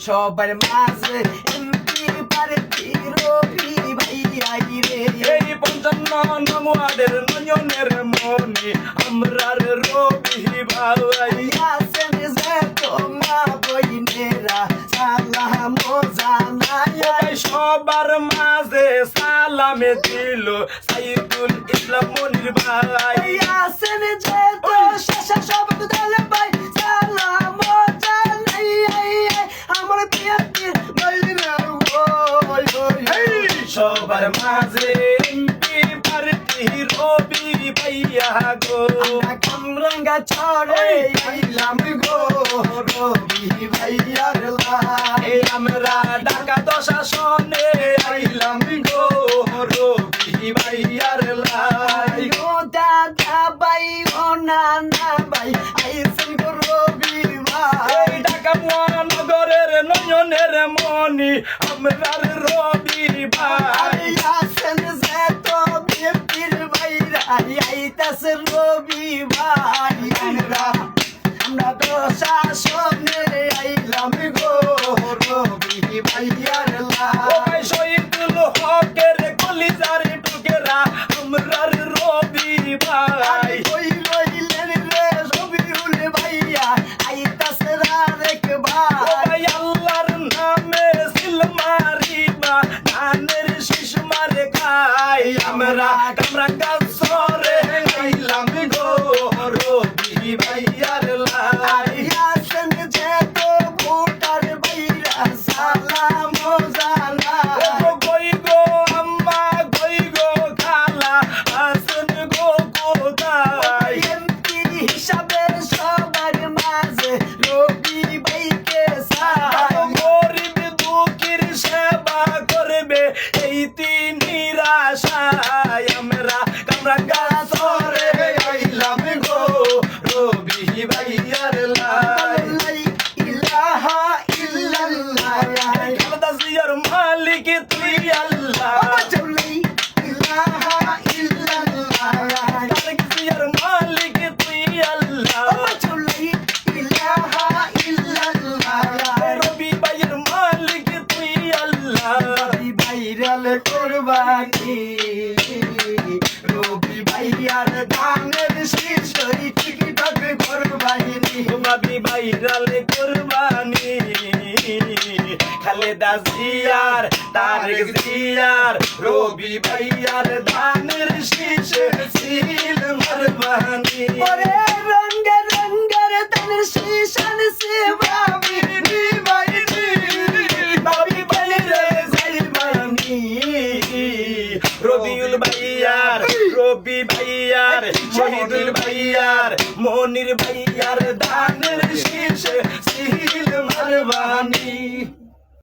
সবার মাঝে এমপি প্রার্থী রবি ভাইয়া রে। এই 55 নং ওয়ার্ডের নয়নের মনি আমরার রবি ভাই। আছেন যে তোমা বইনেরা সালাম জানাই। ভাই সবার মাঝে সালামে দিল সাইদুল ইসলাম মনির ভাই। আছেন যে তো শেষে সব দল ভাই সালাম জানাই। আমার প্রিয় বইনেরা ওই ওই সবার মাঝে এমপি প্রার্থী রবি ভাইয়া গো। কামরাঙ্গা ছড়ে আইলাম গো রবি ভাইয়ার লাই। এই আমরা ঢাকা 10 আসনে আইলাম গো রবি ভাইয়ার লাই। ও দাদা ভাই ও নানা ভাই আইছেন গো রবি ভাই। এই ঢাকা মহানগরের নয়নের মনি আমরার রবি ভাই। আছেন যে তো বিপির ভাইরা আইতাছে রবি ভাই। আমরা তো শাসনে আইলাম গো রবি ভাইয়ার ও লাই। ভাই শহীদুল হকের কলিজার টুকেরা আমরার রবি ভাই। কই রইলেন রে রবিউল ভাইয়া আইতাছে আরেক ও ভাই। ভাই আল্লাহর নামে সিল মারিবা ধানের শীষ মারে খাই। আমরা কামরাঙ্গা সরে আইলাম গো রবি ভাইয়ার লাই। আছেন যে তো ভোটার ভাইরা সালাম জানাই। ও গই গো আম্মা গই গো খালা আসেন গো কোথায়। এমপি হিসাবে সবার মাঝে রবি ভাইকে চাই। গরিব দুঃখীর সেবা করবে এই তিন আশায় আমরা কামরাঙ্গা সরে আইলাম গো রবি ভাইয়ার লাই। লা ইলাহা ইল্লাল্লাহ। খালেদা জিয়ার মালিক তুই আল্লাহ। লা ইলাহা ইল্লাল্লাহ। তারেক জিয়ার মালিক তুই আল্লাহ। রবি ভাইয়ের মালিক তুই আল্লাহ। ভাইরাল কোরবানি রবি ভাইয়ার গানের শীর্ষই টিকটক কোরবানি। রবি ভাইরাল কুরবানি খালেদা জিয়ার তারেক জিয়ার রবি ভাইয়ার ধানের শীষে সিল মারবানি। ওরে রঙ্গের রঙ্গের তানের শীষান সেবাবি রবি ভাইয়ের জাইবানি। রবিউল ভাইয়ার রবি ভাইয়ার শহীদুল ভাইয়ার মনির ভাইয়ার ধানের শীষে সিল মারবানি।